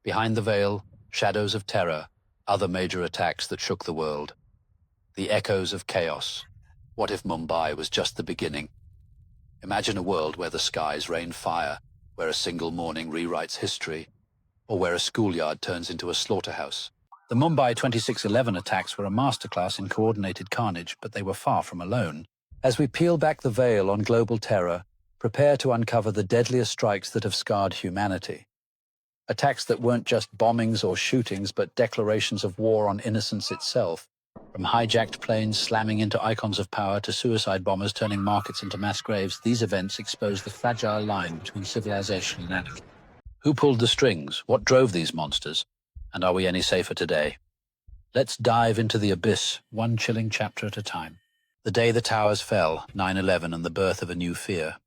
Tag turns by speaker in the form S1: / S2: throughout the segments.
S1: Behind the veil, shadows of terror, other major attacks that shook the world. The echoes of chaos. What if Mumbai was just the beginning? Imagine a world where the skies rain fire, where a single morning rewrites history, or where a schoolyard turns into a slaughterhouse. The Mumbai 26/11 attacks were a masterclass in coordinated carnage, but they were far from alone. As we peel back the veil on global terror, prepare to uncover the deadliest strikes that have scarred humanity. Attacks that weren't just bombings or shootings, but declarations of war on innocence itself. From hijacked planes slamming into icons of power to suicide bombers turning markets into mass graves, these events expose the fragile line between civilization and anarchy. Who pulled the strings? What drove these monsters? And are we any safer today? Let's dive into the abyss, one chilling chapter at a time. The day the towers fell, 9/11, and the birth of a new fear.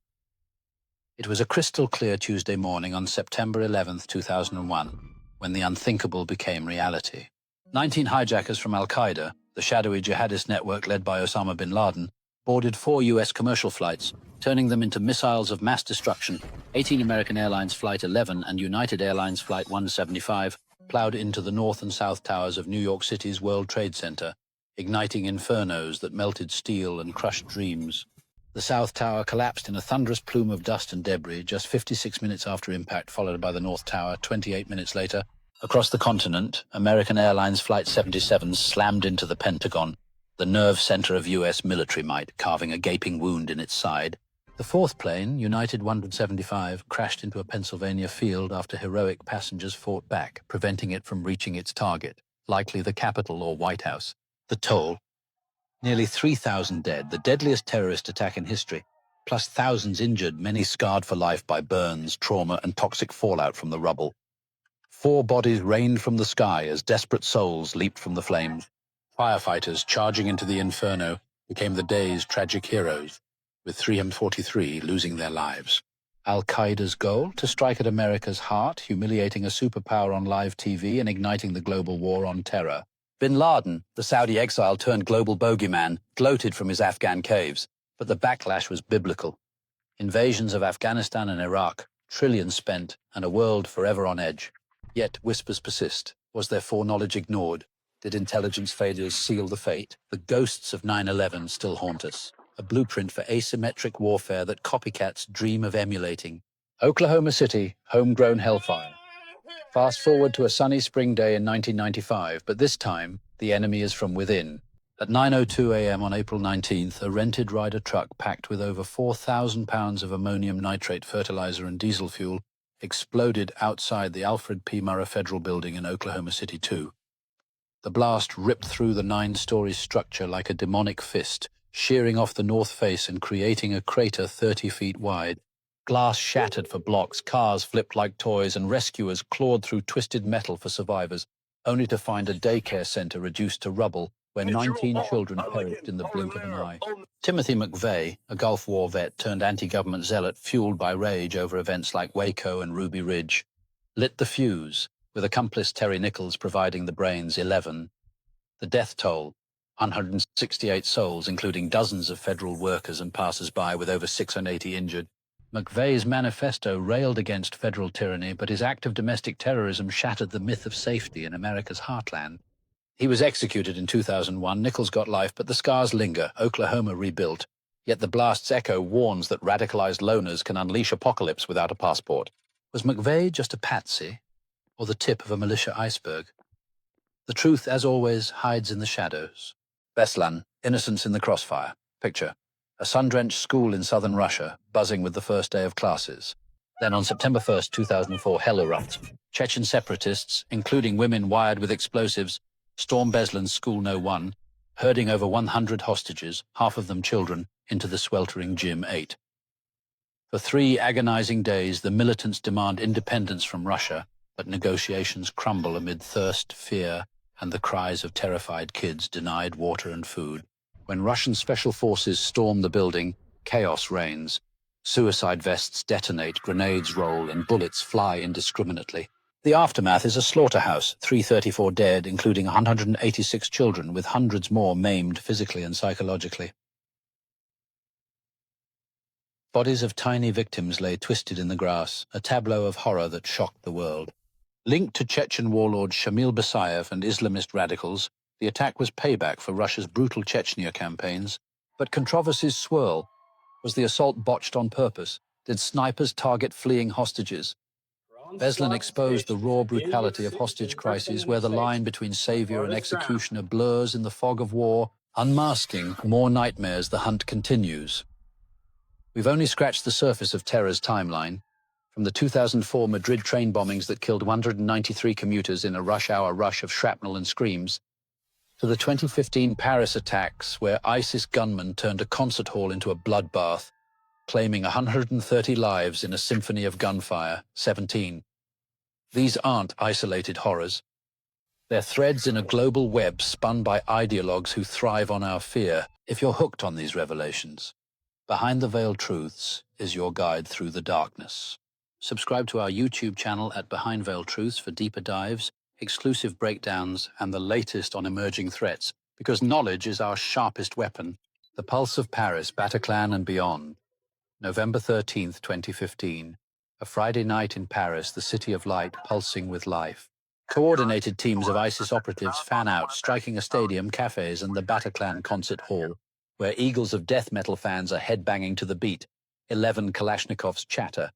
S1: It was a crystal-clear Tuesday morning on September 11th, 2001, when the unthinkable became reality. 19 hijackers from Al-Qaeda, the shadowy jihadist network led by Osama bin Laden, boarded 4 U.S. commercial flights, turning them into missiles of mass destruction. 18 American Airlines Flight 11 and United Airlines Flight 175 plowed into the north and south towers of New York City's World Trade Center, igniting infernos that melted steel and crushed dreams. The South Tower collapsed in a thunderous plume of dust and debris just 56 minutes after impact, followed by the North Tower 28 minutes later. Across the continent, American Airlines Flight 77 slammed into the Pentagon, the nerve center of U.S. military might, carving a gaping wound in its side. The fourth plane, United 175, crashed into a Pennsylvania field after heroic passengers fought back, preventing it from reaching its target, likely the Capitol or White House. The toll: nearly 3,000 dead, the deadliest terrorist attack in history, plus thousands injured, many scarred for life by burns, trauma, and toxic fallout from the rubble. 4 bodies rained from the sky as desperate souls leaped from the flames. Firefighters charging into the inferno became the day's tragic heroes, with 343 losing their lives. Al-Qaeda's goal? To strike at America's heart, humiliating a superpower on live TV and igniting the global war on terror. Bin Laden, the Saudi exile turned global bogeyman, gloated from his Afghan caves, but the backlash was biblical. Invasions of Afghanistan and Iraq, trillions spent, and a world forever on edge. Yet whispers persist. Was their foreknowledge ignored? Did intelligence failures seal the fate? The ghosts of 9/11 still haunt us, a blueprint for asymmetric warfare that copycats dream of emulating. Oklahoma City, homegrown hellfire. Fast forward to a sunny spring day in 1995, but this time, the enemy is from within. At 9:02 a.m. on April 19th, a rented Ryder truck packed with over 4,000 pounds of ammonium nitrate fertilizer and diesel fuel exploded outside the Alfred P. Murrah Federal Building in Oklahoma City, 2. The blast ripped through the 9-story structure like a demonic fist, shearing off the north face and creating a crater 30 feet wide. Glass shattered for blocks, cars flipped like toys, and rescuers clawed through twisted metal for survivors, only to find a daycare center reduced to rubble where 19 children perished in the blink of an eye. Timothy McVeigh, a Gulf War vet turned anti-government zealot fueled by rage over events like Waco and Ruby Ridge, lit the fuse, with accomplice Terry Nichols providing the brains. 11. The death toll: 168 souls, including dozens of federal workers and passers-by, with over 680 injured. McVeigh's manifesto railed against federal tyranny, but his act of domestic terrorism shattered the myth of safety in America's heartland. He was executed in 2001. Nichols got life, but the scars linger. Oklahoma rebuilt. Yet the blast's echo warns that radicalized loners can unleash apocalypse without a passport. Was McVeigh just a patsy, or the tip of a militia iceberg? The truth, as always, hides in the shadows. Beslan, innocence in the crossfire. Picture: a sun-drenched school in southern Russia, buzzing with the first day of classes. Then on September 1st, 2004, hell erupts. Chechen separatists, including women wired with explosives, storm Beslan's School No. 1, herding over 100 hostages, half of them children, into the sweltering Gym 8. For 3 agonizing days, the militants demand independence from Russia, but negotiations crumble amid thirst, fear, and the cries of terrified kids denied water and food. When Russian special forces storm the building, chaos reigns. Suicide vests detonate, grenades roll, and bullets fly indiscriminately. The aftermath is a slaughterhouse, 334 dead, including 186 children, with hundreds more maimed physically and psychologically. Bodies of tiny victims lay twisted in the grass, a tableau of horror that shocked the world. Linked to Chechen warlord Shamil Basayev and Islamist radicals, the attack was payback for Russia's brutal Chechnya campaigns. But controversies swirl. Was the assault botched on purpose? Did snipers target fleeing hostages? Beslan exposed the raw brutality of hostage crises, where the line between savior and executioner blurs in the fog of war, unmasking more nightmares. The hunt continues. We've only scratched the surface of terror's timeline, from the 2004 Madrid train bombings that killed 193 commuters in a rush-hour rush of shrapnel and screams, to the 2015 Paris attacks, where ISIS gunmen turned a concert hall into a bloodbath, claiming 130 lives in a symphony of gunfire, 17. These aren't isolated horrors. They're threads in a global web spun by ideologues who thrive on our fear. If you're hooked on these revelations, Behind the Veiled Truths is your guide through the darkness. Subscribe to our YouTube channel at Behind Veiled Truths for deeper dives, exclusive breakdowns, and the latest on emerging threats, because knowledge is our sharpest weapon. The Pulse of Paris, Bataclan and Beyond. November 13th, 2015. A Friday night in Paris, the city of light pulsing with life. Coordinated teams of ISIS operatives fan out, striking a stadium, cafes, and the Bataclan concert hall, where eagles of death metal fans are headbanging to the beat. 11 Kalashnikovs chatter.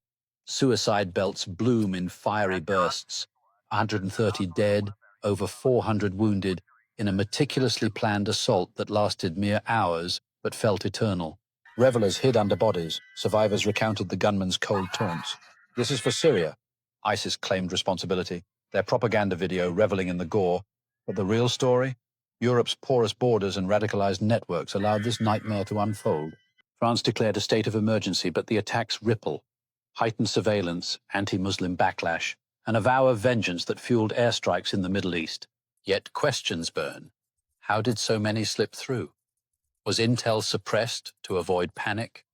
S1: Suicide belts bloom in fiery bursts. 130 dead, over 400 wounded, in a meticulously planned assault that lasted mere hours but felt eternal. Revelers hid under bodies. Survivors recounted the gunmen's cold taunts. This is for Syria. ISIS claimed responsibility. Their propaganda video reveling in the gore. But the real story? Europe's porous borders and radicalized networks allowed this nightmare to unfold. France declared a state of emergency, but the attacks ripple. Heightened surveillance, anti-Muslim backlash, and a vow of vengeance that fueled airstrikes in the Middle East. Yet questions burn. How did so many slip through? Was intel suppressed to avoid panic?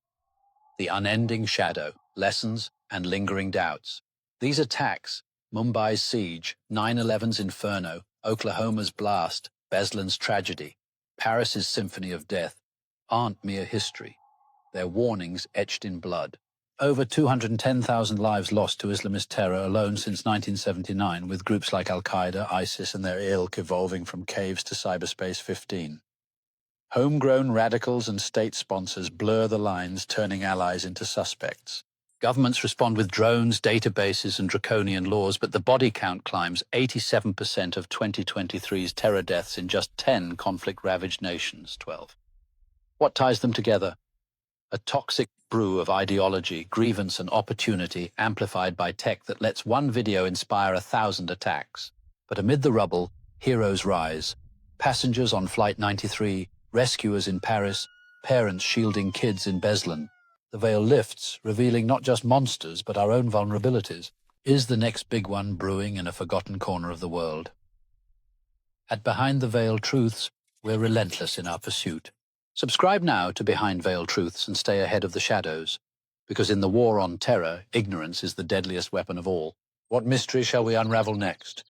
S1: The unending shadow, lessons, and lingering doubts. These attacks, Mumbai's siege, 9/11's inferno, Oklahoma's blast, Beslan's tragedy, Paris's symphony of death, aren't mere history. They're warnings etched in blood. Over 210,000 lives lost to Islamist terror alone since 1979, with groups like Al-Qaeda, ISIS, and their ilk evolving from caves to cyberspace 15. Homegrown radicals and state sponsors blur the lines, turning allies into suspects. Governments respond with drones, databases, and draconian laws, but the body count climbs. 87% of 2023's terror deaths in just 10 conflict-ravaged nations, 12. What ties them together? A toxic brew of ideology, grievance, and opportunity, amplified by tech that lets one video inspire 1,000 attacks. But amid the rubble, heroes rise. Passengers on Flight 93, rescuers in Paris, parents shielding kids in Beslan. The veil lifts, revealing not just monsters, but our own vulnerabilities. Is the next big one brewing in a forgotten corner of the world? At Behind the Veiled Truths, we're relentless in our pursuit. Subscribe now to Behind Veiled Truths and stay ahead of the shadows, because in the war on terror, ignorance is the deadliest weapon of all. What mystery shall we unravel next?